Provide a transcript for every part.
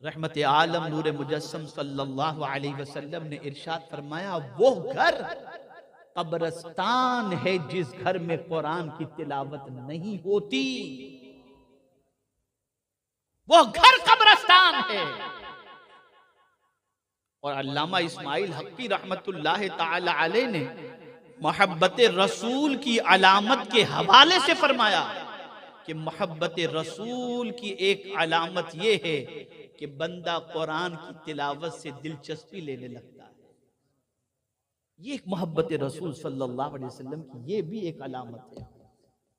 रहमत आलम नूर मुजस्सम सल्लल्लाहु अलैहि वसल्लम ने इरशाद फरमाया, वो घर कब्रिस्तान है जिस घर में कुरान की तिलावत नहीं होती। वो घर कब्रिस्तान है। और अल्लामा इस्माइल हक्की रहमतुल्लाह ताला अलैह ने मोहब्बत रसूल की अलामत के हवाले से फरमाया कि मोहब्बत रसूल की एक अलामत यह है कि बंदा कुरान की तिलावत से दिलचस्पी लेने लगता है। ये एक मोहब्बत रसूल सल्लल्लाहु अलैहि वसल्लम की ये भी एक अलामत है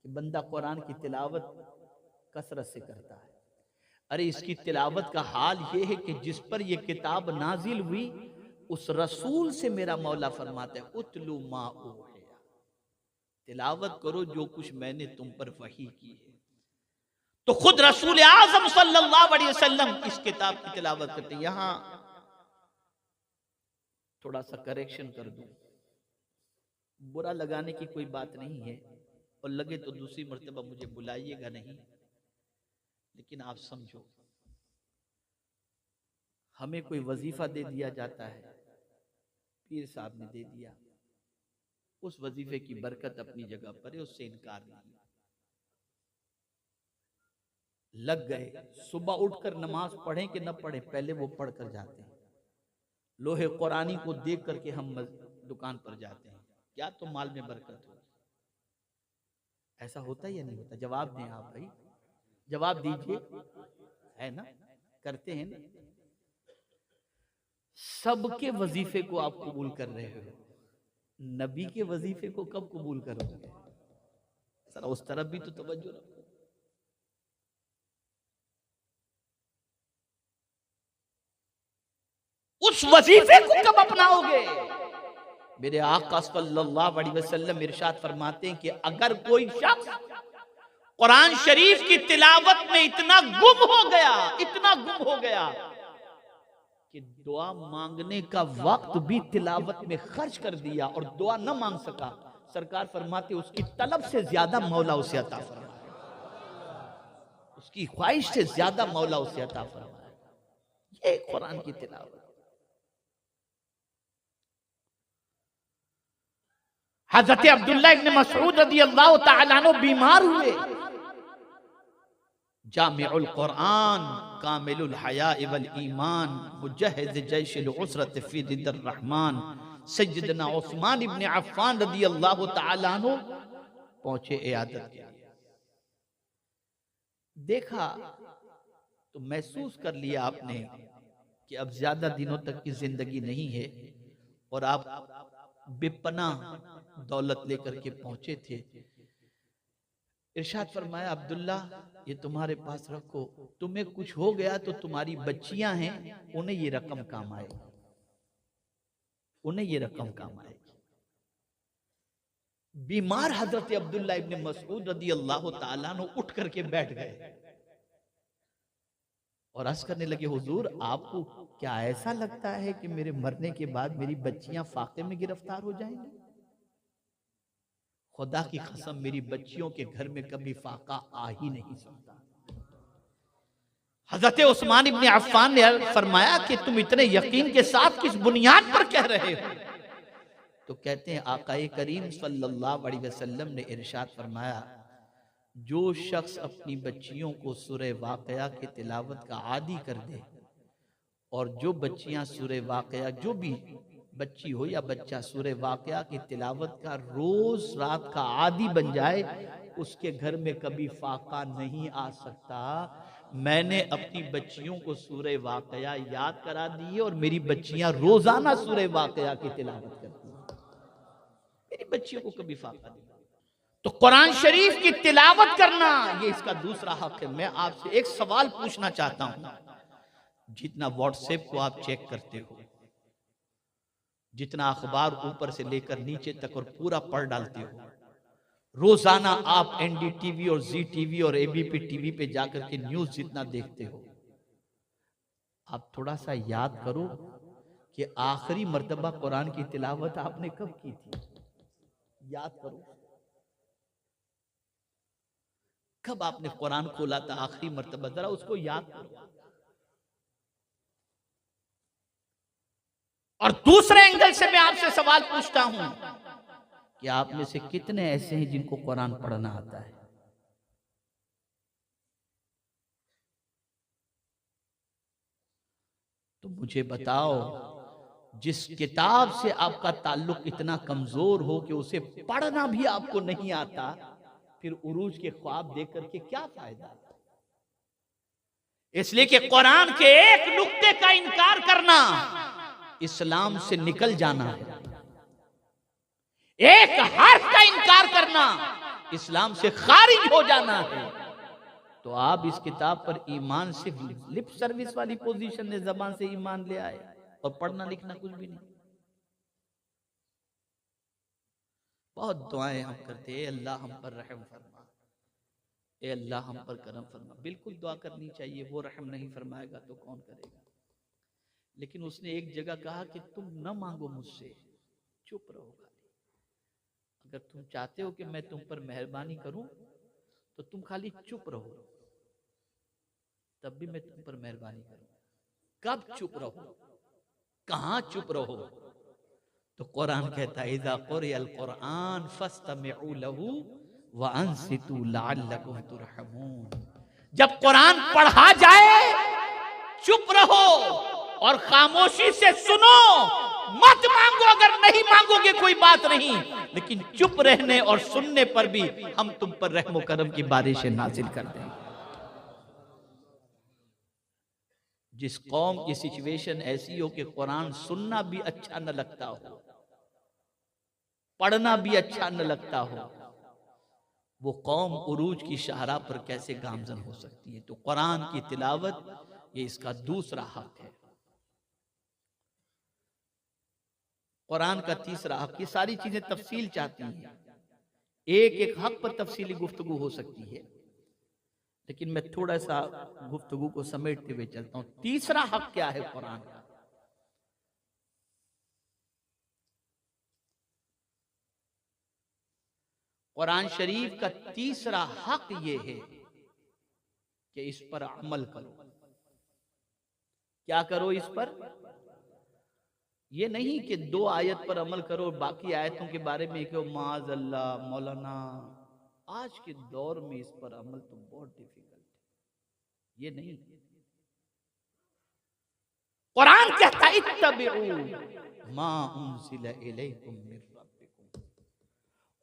कि बंदा कुरान की तिलावत कसरत से करता है। अरे इसकी तिलावत का हाल ये है कि जिस पर यह किताब नाजिल हुई उस रसूल से मेरा मौला फरमाता है, उतलू मा ऊहिया, तिलावत करो जो कुछ मैंने तुम पर वही की है। तो खुद रसूल आजम सल्लल्लाहु अलैहि वसल्लम इस किताब की तिलावत करते हैं। यहां थोड़ा सा करेक्शन कर दूं, बुरा लगाने की कोई बात नहीं है और लगे तो दूसरी मर्तबा मुझे बुलाइएगा नहीं, लेकिन आप समझो, हमें कोई वजीफा दे दिया जाता है, पीर साहब ने दे दिया, उस वजीफे की बरकत अपनी जगह पर है, उससे इनकार नहीं। लग गए, सुबह उठकर नमाज पढ़ें कि न पढ़ें, पहले वो पढ़कर जाते हैं। लोहे कुरानी को देख करके हम दुकान पर जाते हैं, क्या तो माल में बरकत हो। ऐसा होता या नहीं होता? जवाब दें आप भाई, जवाब दीजिए, है ना? करते हैं ना? सबके वजीफे को आप कबूल कर रहे हो, नबी के वजीफे को कब कबूल करोगे? सर उस तरफ भी तो तवज्जो रखो। उस वजीफे को कब अपनाओगे? मेरे आका सल्लल्लाहु अलैहि वसल्लम इरशाद फरमाते हैं कि अगर कोई शख्स कुरान शरीफ की तिलावत में इतना गुम हो गया, इतना गुम हो गया कि दुआ मांगने का वक्त भी तिलावत में खर्च कर दिया और दुआ न मांग सका, सरकार फरमाते उसकी तलब से ज्यादा मौला उसे अता फरमाए, उसकी ख्वाहिश से ज्यादा मौला उसे अता फरमाए। ये कुरान की तिलावत। हजरत अब्दुल्ला इब्न मसऊद रदियल्लाहु तआला अन्हु बीमार हुए, जामिउल कुरान कामिलुल हया वल ईमान मुजहिज जैशिल उसरत फी दिदर रहमान सय्यदना उस्मान इब्न अफ़्फ़ान रदियल्लाहु तआला अन्हु पहुंचे इयादत के लिए। देखा तो महसूस कर लिया आपने कि अब ज्यादा दिनों तक की जिंदगी नहीं है और आप बेपना दौलत लेकर के पहुंचे थे। इरशाद फरमाया, अब्दुल्ला ये तुम्हारे पास रखो, तुम्हें कुछ हो गया तो तुम्हारी बच्चियां हैं, उन्हें ये रकम काम आएगी, उन्हें ये रकम काम आएगी। बीमार हजरत अब्दुल्ला इब्न मसऊद रदियल्लाहु ताला अन्हु उठ करके बैठ गए और अर्ज करने लगे, हुजूर आपको क्या ऐसा लगता है कि मेरे मरने के बाद मेरी बच्चियां फाके में गिरफ्तार हो जाएंगी? खुदा की कसम मेरी बच्चियों के घर में कभी फाका आ ही नहीं सकता। हजरत उस्मान इब्न अफ़्फ़ान ने फरमाया कि तुम इतने यकीन के साथ किस बुनियाद पर कह रहे हो? तो कहते हैं आकाए करीम सल्लल्लाहु अलैहि वसल्लम ने इरशाद फरमाया, जो शख्स अपनी बच्चियों को सूरह वाक़या की तिलावत का आदी कर दे और जो बच्चियां सूरह वाक़या, जो भी बच्ची हो या बच्चा सूरह वाक़या की तिलावत का रोज रात का आदी बन जाए, उसके घर में कभी फाका नहीं आ सकता। मैंने अपनी बच्चियों को सूरह वाक़या याद करा दी और मेरी बच्चियां रोजाना सूरह वाक़या की तिलावत करती हैं, मेरी बच्चियों को कभी फाका नहीं। तो कुरान शरीफ की तिलावत करना ये इसका दूसरा हक है। मैं आपसे एक सवाल पूछना चाहता हूं, जितना व्हाट्सएप को आप चेक करते हो, जितना अखबार ऊपर से लेकर नीचे तक और पूरा पढ़ डालते हो, रोजाना आप एनडीटीवी और जी टीवी और एबीपी टीवी पे जाकर के न्यूज जितना देखते हो, आप थोड़ा सा याद करो कि आखिरी मर्तबा कुरान की तिलावत आपने कब की थी? याद करो, कब आपने कुरान खोला था आखिरी मर्तबा, जरा उसको याद करो। और दूसरे एंगल से मैं आपसे सवाल पूछता हूं कि आप में से कितने ऐसे हैं जिनको कुरान पढ़ना आता है? तो मुझे बताओ, जिस किताब से आपका ताल्लुक इतना कमजोर हो कि उसे पढ़ना भी आपको नहीं आता, फिर उरूज के ख्वाब देख करके क्या फायदा? इसलिए कि कुरान के एक नुक्ते का इनकार करना इस्लाम से निकल जाना है, एक हर्फ का इनकार करना इस्लाम से खारिज हो जाना है। तो आप इस किताब पर ईमान सिर्फ लिप सर्विस वाली पोजीशन में जबान से ईमान ले आए और पढ़ना लिखना कुछ भी नहीं। बहुत दुआएं हम करते हैं, अल्लाह हम पर रहम फरमा, ए अल्लाह हम पर करम फरमा। बिल्कुल दुआ करनी चाहिए, वो रहम नहीं फरमाएगा तो कौन करेगा। लेकिन उसने एक जगह कहा कि तुम न मांगो मुझसे, चुप रहो खाली। अगर तुम चाहते हो कि मैं तुम पर मेहरबानी करूं तो तुम खाली चुप रहो, तब भी मैं तुम पर मेहरबानी करूं। कब चुप रहो, कहां चुप रहो? तो कुरान कहता है इज़ा क़ुरिअल क़ुरआन फस्तमिऊ लहू व अंसितू लअल्लकुम तुरहमून। जब कुरान पढ़ा जाए चुप रहो और खामोशी से सुनो, मत मांगो। अगर नहीं मांगोगे कोई बात नहीं, लेकिन चुप रहने और सुनने पर भी हम तुम पर रहमो करम की बारिशें नाजिल कर देंगे। जिस कौम की सिचुएशन ऐसी हो कि कुरान सुनना भी अच्छा न लगता हो, पढ़ना भी अच्छा न लगता हो, वो कौम उरूज की शाहरा पर कैसे गामजन हो सकती है? तो कुरान की तिलावत ये इसका दूसरा हक है। कुरान का तीसरा हक, ये सारी चीजें तफसील चाहती हैं, एक एक हक पर तफसीली गुफ्तगू हो सकती है, लेकिन मैं थोड़ा सा गुफ्तगू को समेटते हुए चलता हूं। तीसरा हक क्या है कुरान का? कुरान शरीफ का तीसरा हक ये है कि इस पर अमल करो। क्या करो इस पर? ये नहीं कि 2 आयत पर अमल करो और बाकी आयतों के बारे में कहो माज अल्लाह मौलाना। आज के दौर में इस पर अमल तो बहुत डिफिकल्ट है, ये नहीं। कुरान कहता है इत्तबिऊ मा उनज़िला इलैकुम मिन रब्बिकुम,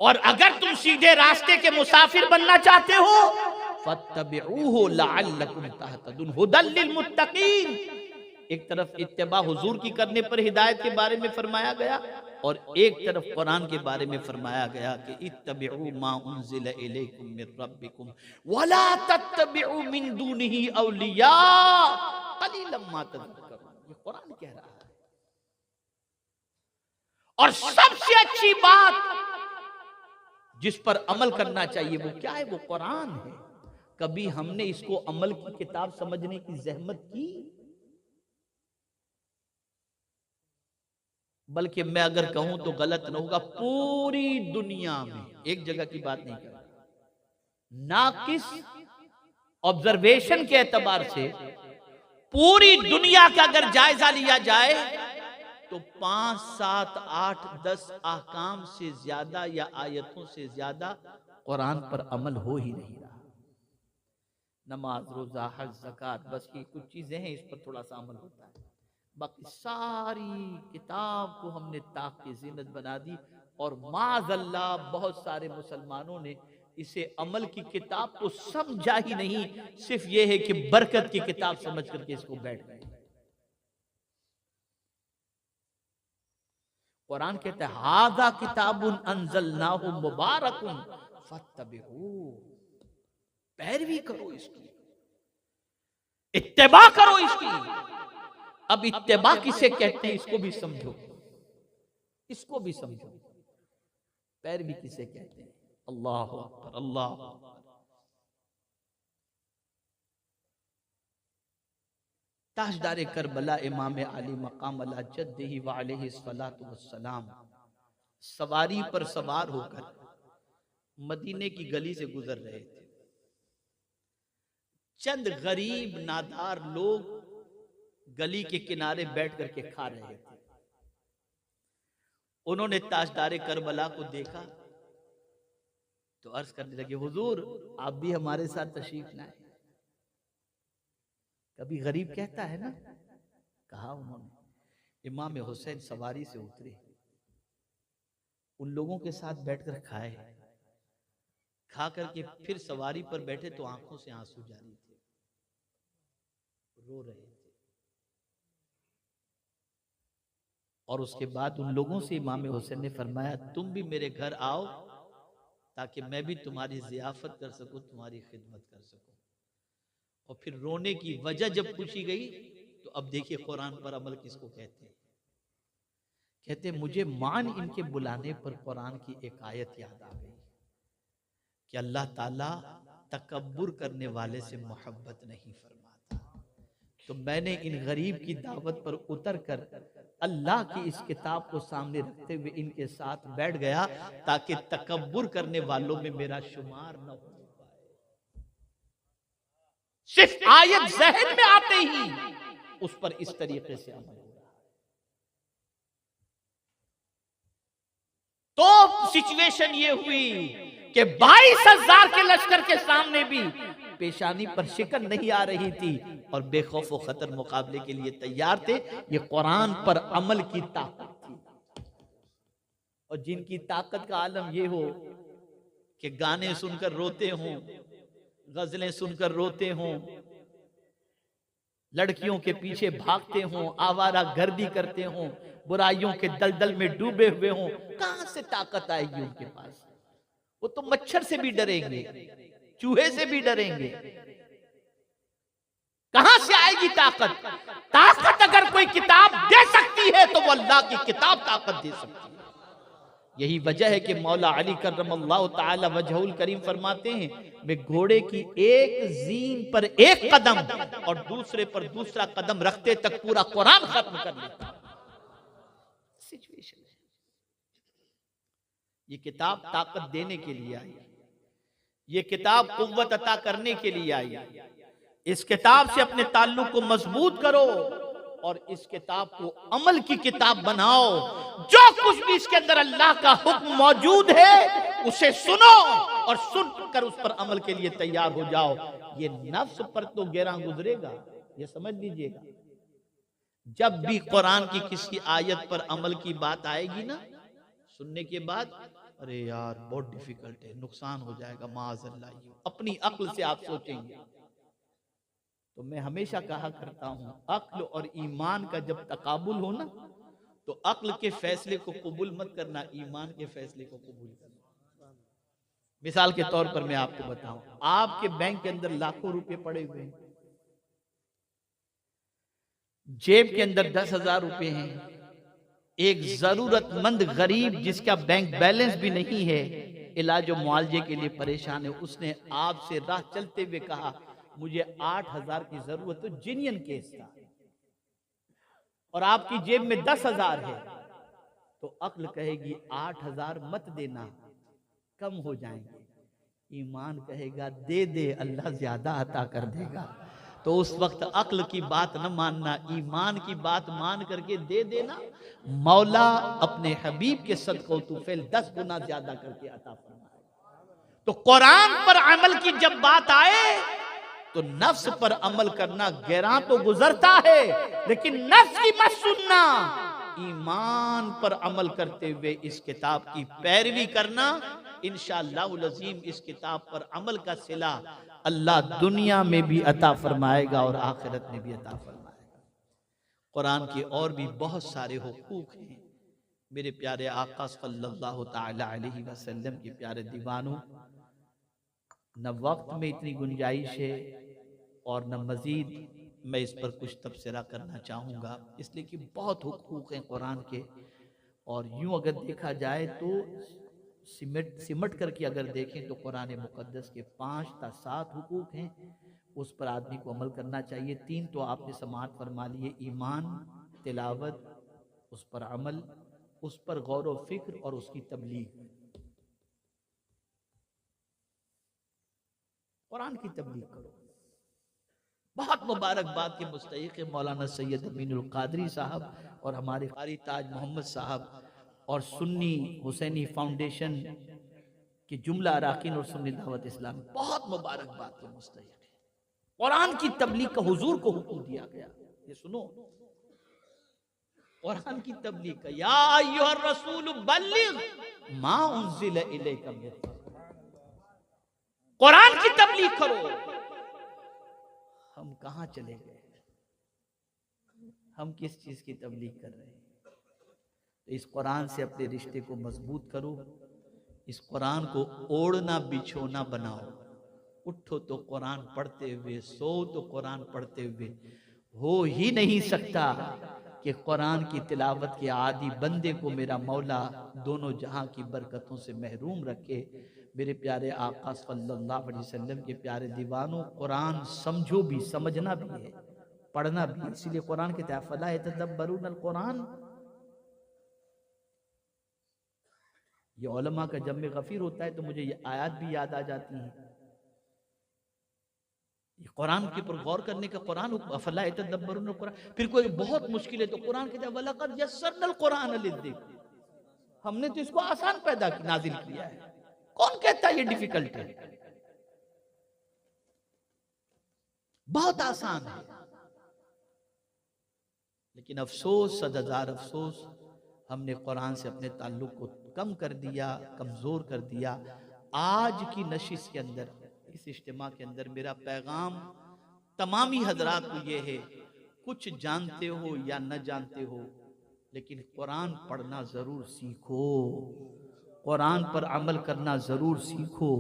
और अगर तुम सीधे रास्ते के मुसाफिर बनना चाहते हो फत्तबिऊहु लअल्लकुम तहतदून हुदल लिल मुत्तकीन। एक तरफ इत्तिबा हुजूर की करने पर हिदायत के बारे में फरमाया गया, और एक तरफ कुरान के बारे में फरमाया गया कि इत्तबिऊ मा उनज़िला इलैकुम मिन रब्बिकुम वला तत्तबिऊ मिन दूनिही औलिया कलीलन मा तज़क्करून। ये कुरान कह रहा है। और सबसे अच्छी बात जिस पर अमल करना चाहिए वो क्या है? वो कुरान है। कभी हमने इसको अमल की किताब समझने की जहमत की? बल्कि मैं अगर कहूं तो गलत न होगा, पूरी दुनिया में, एक जगह की बात नहीं कर रहा, नाकिस ऑब्जर्वेशन के एतबार से पूरी दुनिया का अगर जायजा लिया जाए तो 5, 7, 8, 10 अहकाम से ज्यादा या आयतों से ज्यादा कुरान पर अमल हो ही नहीं रहा। नमाज, रोजा, हज, ज़कात, बस ये कुछ चीजें हैं, इस पर थोड़ा सा अमल होता है। बाकी सारी किताब को हमने ताक की जीनत बना दी, और माज़अल्लाह बहुत सारे मुसलमानों ने इसे अमल की किताब तो समझा ही नहीं, सिर्फ ये है कि बरकत की किताब समझ करके इसको बैठ गए। कुरान कहता है हाज़ा किताबुन अंज़लनाहु मुबारकुन फत्तबिहू, पैरवी करो इसकी, इत्तिबा करो इसकी। अब इत्तिबा किसे कहते हैं इसको भी समझो, इसको भी समझो। पैरवी किसे कहते हैं? अल्लाह अकबर, अल्लाह अकबर। ताजदार करबला इमाम अली मकाम अला जद्दिही व अलैहि सलातु वस्सलाम सवारी पर सवार होकर मदीने की गली से गुजर रहे थे। चंद गरीब नादार लोग गली के किनारे बैठ करके खा रहे थे। उन्होंने ताजदारे करबला को देखा तो अर्ज करने लगे, हुजूर आप भी हमारे साथ तशरीफ लाए। कभी गरीब कहता है ना। कहा उन्होंने। इमाम हुसैन सवारी से उतरे, उन लोगों के साथ बैठकर खाए, खा करके फिर सवारी पर बैठे तो आंखों से आंसू जारी थे, रो रहे थे। और उसके बाद उन लोगों से इमाम हुसैन ने फरमाया, तुम भी मेरे घर आओ ताकि मैं भी तुम्हारी जियाफत कर सकूं, तुम्हारी खिदमत कर सकूं। और फिर रोने की वजह जब पूछी गई तो अब देखिए कुरान पर अमल किसको कहते हैं। कहते मुझे मान इनके बुलाने पर कुरान की एक आयत याद आ गई कि अल्लाह ताला तकब्बुर करने वाले से मोहब्बत नहीं फरमाता। तो मैंने इन गरीब की दावत पर उतर कर अल्लाह की इस किताब को सामने रखते हुए इनके साथ बैठ गया ताकि तकब्बुर करने वालों में मेरा शुमार न हो पाए। सिर्फ आयत ज़हन में आते ही उस पर इस तरीके से अमल हो रहा है। तो सिचुएशन ये हुई कि 22,000 के लश्कर के सामने भी पेशानी पर शिकन नहीं आ रही थी और बेखौफ व खतर मुकाबले के लिए तैयार थे। ये कुरान पर अमल की ताकत थी। और जिनकी ताकत का आलम ये हो कि गाने सुनकर रोते हों, गजलें सुनकर रोते हों, लड़कियों के पीछे भागते हों, आवारा गर्दी करते हों, बुराइयों के दलदल में डूबे हुए हों, कहां से ताकत आएगी उनके पास? वो तो मच्छर से भी डरेंगे, चूहे से भी डरेंगे। कहां से आएगी ताकत? ताकत अगर कोई किताब दे सकती है तो वो अल्लाह की किताब ताकत दे सकती है। यही वजह है कि मौला अली करमल्लाहु ताला वजहुल करीम फरमाते हैं, मैं घोड़े की एक जीन पर एक कदम और दूसरे पर दूसरा कदम रखते तक पूरा कुरान खत्म कर लेता। सिचुएशन है। ये किताब ताकत देने के लिए आई, ये किताब कुव्वत अता करने के लिए आई। इस किताब से अपने ताल्लुक को मजबूत करो और इस किताब को अमल की किताब बनाओ। जो कुछ भी इसके अंदर अल्लाह का हुक्म मौजूद है उसे सुनो और सुनकर उस पर अमल के लिए तैयार हो जाओ। ये नफ्स पर तो गिरा गुजरेगा, ये समझ लीजिएगा। जब भी कुरान की किसी आयत पर अमल की बात आएगी ना, सुनने के बाद अरे यार बहुत डिफिकल्ट है, नुकसान हो जाएगा, माअज़ल्लाह, अपनी अक्ल से आप सोचेंगे। तो मैं हमेशा कहा करता हूं, अक्ल और ईमान का जब तकाबुल हो ना, तो अक्ल के फैसले को कबूल मत करना, ईमान के फैसले को कबूल करना। मिसाल के तौर पर मैं आपको बताऊं, आपके बैंक के अंदर लाखों रुपए पड़े हुए हैं, जेब के अंदर 10,000 रुपए हैं। एक जरूरतमंद गरीब जिसका बैंक बैलेंस भी नहीं है, इलाज और मुआवजे के लिए परेशान है, उसने आपसे राह चलते हुए कहा मुझे 8,000 की जरूरत है, जिनियन केस था, और आपकी जेब में 10,000 है, तो अक्ल कहेगी 8,000 मत देना, कम हो जाएंगे। ईमान कहेगा दे दे, अल्लाह ज्यादा अता कर देगा। तो उस वक्त अक्ल की बात न मानना, ईमान की बात मान करके दे देना। मौला अपने हबीब के सदक़ो तुफैल 10 गुना ज्यादा करके अता फरमाएगा। तो कुरान पर अमल की जब बात आए तो नफ्स पर अमल करना गैरां तो गुजरता है, लेकिन नफ्स की मत सुनना, ईमान पर अमल करते हुए इस किताब की पैरवी करना। इंशाअल्लाहुल अज़ीम इस किताब पर अमल का सिला अल्लाह दुनिया में भी अता फरमाएगा और आखिरत में भी अता फरमाएगा। कुरान के और भी बहुत सारे हुकूक हैं। मेरे प्यारे आका सल्लल्लाहु ताला अलैहि वसल्लम के प्यारे दीवानों, न वक्त में इतनी गुंजाइश है और न मजीद मैं इस पर कुछ तबसरा करना चाहूँगा, इसलिए कि बहुत हुकूक हैं कुरान के। और यूँ अगर देखा जाए तो सिमट करके अगर देखें तो कुरान मुक़द्दस के 5 या 7 हुकूक हैं, उस पर आदमी को अमल करना चाहिए। 3 तो आपने समाअत फरमा लिए, ईमान, तिलावत, उस पर अमल, उस पर गौर व फिक्र और उसकी तबलीग। कुरान की तबलीग करो। बहुत मुबारकबाद के मुस्तहिक़ मौलाना सैयद अमीनुल क़ादरी साहब और हमारे क़ारी ताज मोहम्मद साहब और सुन्नी हुसैनी फाउंडेशन के जुमला अराकीन और सुन्नी दावत इस्लामी, बहुत मुबारकबाद के मुस्तहिक है। कुरान की तबलीग का हुजूर को हुक्म दिया गया। ये सुनो, कुरान की तबलीग का, या अय्युहर रसूल बल्लिग मा उन्ज़िला इलैका मिन रब्बिक, कुरान की तबलीग करो। हम कहां चले गए? हम किस चीज की तबलीग कर रहे हैं? तो इस कुरान से अपने रिश्ते को मजबूत करो, इस कुरान को ओढ़ना बिछोना बनाओ। उठो तो कुरान पढ़ते हुए, सो तो कुरान पढ़ते हुए। हो ही नहीं सकता कि कुरान की तिलावत के आदि बंदे को मेरा मौला दोनों जहां की बरकतों से महरूम रखे। मेरे प्यारे आका सल्लल्लाहु अलैहि वसल्लम के प्यारे दीवानों, कुरान समझो भी, समझना भी है, पढ़ना भी है। इसीलिए कुरान के तहत फला यतदब्बरून अल कुरान, ये उलमा का जब में गफीर होता है तो मुझे ये आयत भी याद आ जाती हैं। ये कुरान के ऊपर गौर करने का कुरान, अफला यतदब्बरून कुरान। फिर कोई बहुत मुश्किल है तो कुरान कहता है वलक़द यस्सरनल कुरान लिज़्ज़िक्र, हमने तो इसको आसान पैदा नाजिल किया है। कौन कहता है ये डिफिकल्ट है? बहुत आसान है। लेकिन अफसोस, सदहज़ार अफसोस, हमने कुरान से अपने ताल्लुक को कम कर दिया, कमजोर कर दिया। आज की नशिश के अंदर, इस इज्तिमा के अंदर मेरा पैगाम तमामी हजरात को ये है, कुछ जानते हो या न जानते हो, लेकिन कुरान पढ़ना जरूर सीखो, कुरान पर अमल करना जरूर सीखो।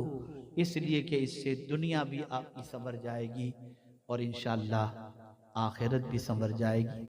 इसलिए कि इससे दुनिया भी आपकी संवर जाएगी और इंशाअल्लाह आखिरत भी संवर जाएगी।